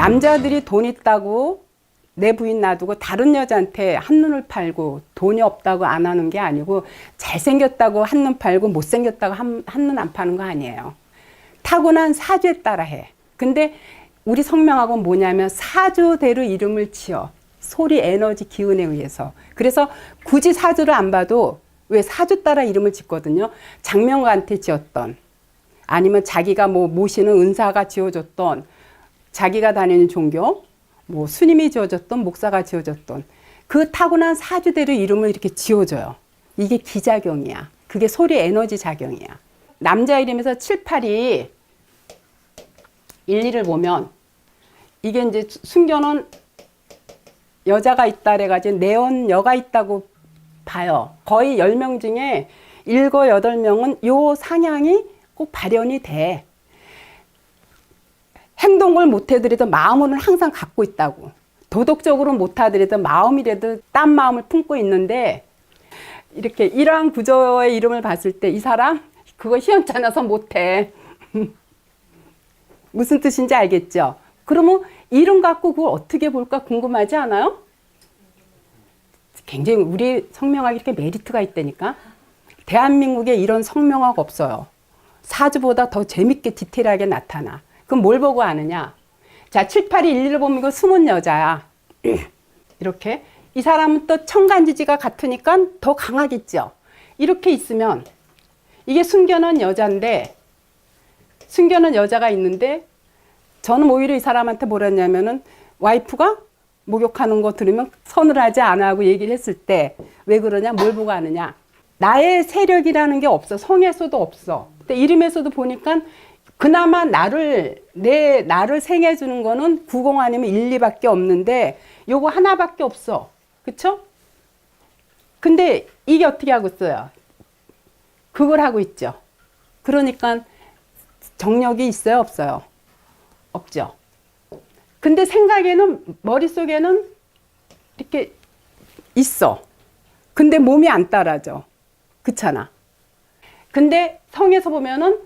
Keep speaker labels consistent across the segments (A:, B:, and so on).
A: 남자들이 돈 있다고 내 부인 놔두고 다른 여자한테 한눈을 팔고 돈이 없다고 안 하는 게 아니고 잘생겼다고 한눈 팔고 못생겼다고 한눈 안 파는 거 아니에요. 타고난 사주에 따라 해. 근데 우리 성명학은 뭐냐면 사주대로 이름을 지어. 소리, 에너지, 기운에 의해서. 그래서 굳이 사주를 안 봐도 왜 사주 따라 이름을 짓거든요. 장명가한테 지었던, 아니면 자기가 뭐 모시는 은사가 지어줬던, 자기가 다니는 종교, 뭐 스님이 지어줬던, 목사가 지어줬던 그 타고난 사주대로 이름을 이렇게 지어줘요. 이게 기작용이야. 그게 소리 에너지 작용이야. 남자 이름에서 7, 8이 1, 2를 보면 이게 이제 순교는 여자가 있다 그래가지고 내원여가 있다고 봐요. 거의 10명 중에 7, 8명은 요 상향이 꼭 발현이 돼. 행동을 못해더라도 마음은 항상 갖고 있다고. 도덕적으로 못하더라도 마음이라도 딴 마음을 품고 있는데, 이렇게 이러한 구조의 이름을 봤을 때 이 사람 그거 희연찮아서 못해. 무슨 뜻인지 알겠죠? 그러면 이름 갖고 그걸 어떻게 볼까 궁금하지 않아요? 굉장히 우리 성명학이 이렇게 메리트가 있다니까. 대한민국에 이런 성명학 없어요. 사주보다 더 재밌게 디테일하게 나타나. 그럼 뭘 보고 아느냐? 자, 7, 8이 1, 2를 보면 이거 숨은 여자야. 이렇게. 이 사람은 또 천간지지가 같으니까 더 강하겠죠. 이렇게 있으면 이게 숨겨놓은 여자인데, 숨겨놓은 여자가 있는데, 저는 오히려 이 사람한테 뭐라 했냐면은 와이프가 목욕하는 거 들으면 서늘하지 않아 하고 얘기를 했을 때 왜 그러냐? 뭘 보고 아느냐? 나의 세력이라는 게 없어. 성에서도 없어. 근데 이름에서도 보니까 그나마 나를 생해주는 거는 90 아니면 1, 2밖에 없는데 요거 하나밖에 없어. 그쵸? 근데 이게 어떻게 하고 있어요? 그걸 하고 있죠. 그러니까 정력이 있어요? 없어요? 없죠. 근데 생각에는, 머릿속에는 이렇게 있어. 근데 몸이 안 따라줘. 그렇잖아. 근데 성에서 보면은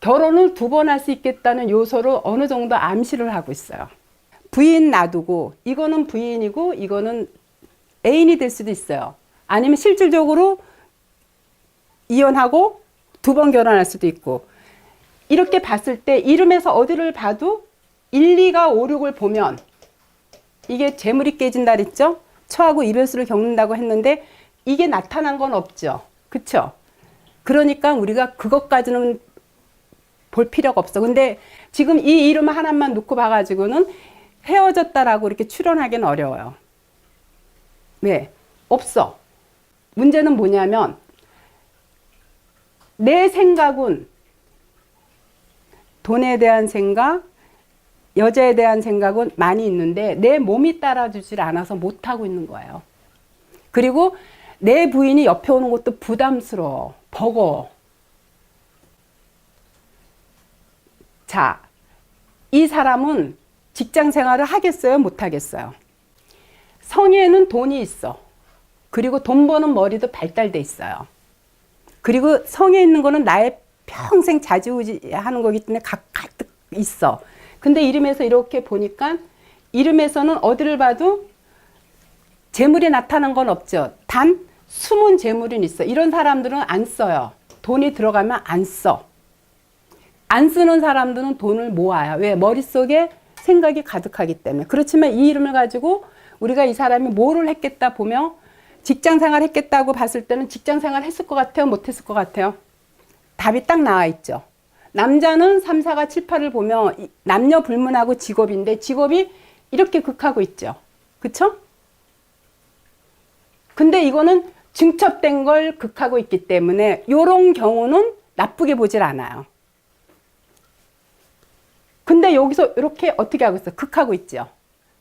A: 결혼을 2번 할 수 있겠다는 요소로 어느 정도 암시를 하고 있어요. 부인 놔두고, 이거는 부인이고 이거는 애인이 될 수도 있어요. 아니면 실질적으로 이혼하고 2번 결혼할 수도 있고. 이렇게 봤을 때 이름에서 어디를 봐도 1, 2가 5, 6을 보면 이게 재물이 깨진다 그랬죠? 처하고 이별수를 겪는다고 했는데 이게 나타난 건 없죠. 그쵸? 그러니까 우리가 그것까지는 볼 필요가 없어. 근데 지금 이 이름 하나만 놓고 봐가지고는 헤어졌다라고 이렇게 추론하기는 어려워요. 왜? 없어. 문제는 뭐냐면 내 생각은 돈에 대한 생각, 여자에 대한 생각은 많이 있는데 내 몸이 따라주질 않아서 못하고 있는 거예요. 그리고 내 부인이 옆에 오는 것도 부담스러워. 버거워. 자, 이 사람은 직장 생활을 하겠어요? 못하겠어요? 성에는 돈이 있어. 그리고 돈 버는 머리도 발달돼 있어요. 그리고 성에 있는 거는 나의 평생 좌지우지하는 거기 때문에 가득 있어. 근데 이름에서 이렇게 보니까 이름에서는 어디를 봐도 재물이 나타난 건 없죠. 단 숨은 재물은 있어. 이런 사람들은 안 써요. 돈이 들어가면 안 써. 안 쓰는 사람들은 돈을 모아요. 왜? 머릿속에 생각이 가득하기 때문에. 그렇지만 이 이름을 가지고 우리가 이 사람이 뭐를 했겠다 보면 직장 생활 했겠다고 봤을 때는 직장 생활 했을 것 같아요? 못했을 것 같아요? 답이 딱 나와 있죠. 남자는 3, 4가 7, 8을 보면 남녀 불문하고 직업인데 직업이 이렇게 극하고 있죠. 그쵸? 근데 이거는 증첩된 걸 극하고 있기 때문에 이런 경우는 나쁘게 보질 않아요. 근데 여기서 이렇게 어떻게 하고 있어? 극하고 있죠.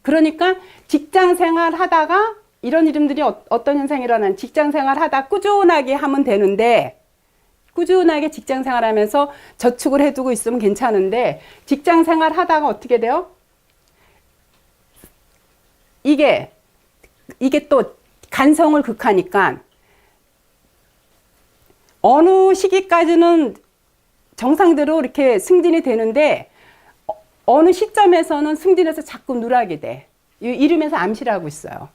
A: 그러니까 직장 생활 하다가 이런 이름들이 어떤 현상이 일어나는, 직장 생활 하다 꾸준하게 하면 되는데 꾸준하게 직장 생활하면서 저축을 해두고 있으면 괜찮은데 직장 생활 하다가 어떻게 돼요? 이게 또 간성을 극하니까 어느 시기까지는 정상대로 이렇게 승진이 되는데 어느 시점에서는 승진해서 자꾸 누락이 돼. 이름에서 암시라고 있어요.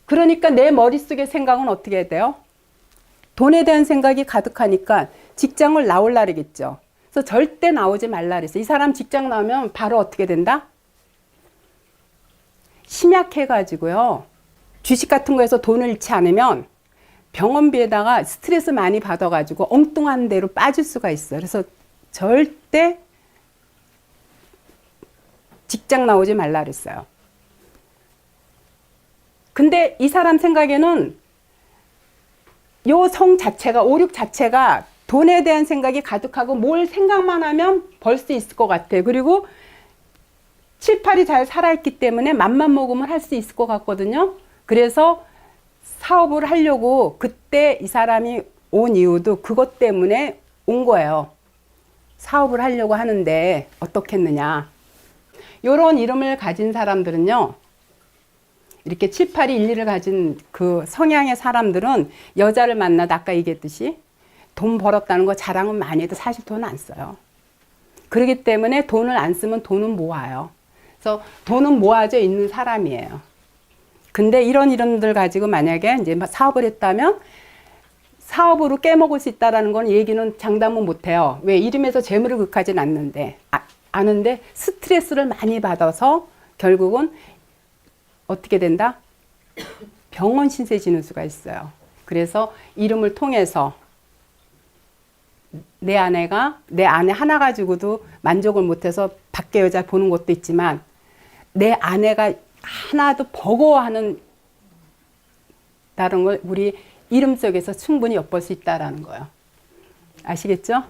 A: 그러니까 내 머릿속의 생각은 어떻게 돼요? 돈에 대한 생각이 가득하니까 직장을 나올라 그러겠죠. 그래서 절대 나오지 말라 그랬어요. 이 사람 직장 나오면 바로 어떻게 된다? 심약해가지고요. 주식 같은 거에서 돈을 잃지 않으면 병원비에다가 스트레스 많이 받아가지고 엉뚱한 데로 빠질 수가 있어요. 그래서 절대 직장 나오지 말라 그랬어요. 근데 이 사람 생각에는 요 성 자체가, 5, 6 자체가 돈에 대한 생각이 가득하고 뭘 생각만 하면 벌 수 있을 것 같아. 그리고 7, 8이 잘 살아있기 때문에 맘만 먹으면 할 수 있을 것 같거든요. 그래서 사업을 하려고 그때 이 사람이 온 이유도 그것 때문에 온 거예요. 사업을 하려고 하는데 어떻게 했느냐. 요런 이름을 가진 사람들은요. 이렇게 7, 8이 1, 2를 가진 그 성향의 사람들은 여자를 만나다 아까 얘기했듯이 돈 벌었다는 거 자랑은 많이 해도 사실 돈 안 써요. 그렇기 때문에 돈을 안 쓰면 돈은 모아요. 그래서 돈은 모아져 있는 사람이에요. 근데 이런 이름들 가지고 만약에 이제 사업을 했다면 사업으로 깨먹을 수 있다는 건 얘기는 장담은 못 해요. 왜? 이름에서 재물을 극하진 않는데, 아는데 스트레스를 많이 받아서 결국은 어떻게 된다? 병원 신세 지는 수가 있어요. 그래서 이름을 통해서 내 아내가 내 아내 하나 가지고도 만족을 못해서 밖에 여자 보는 것도 있지만 내 아내가 하나도 버거워하는 다른 걸 우리 이름 속에서 충분히 엿볼 수 있다라는 거예요. 아시겠죠?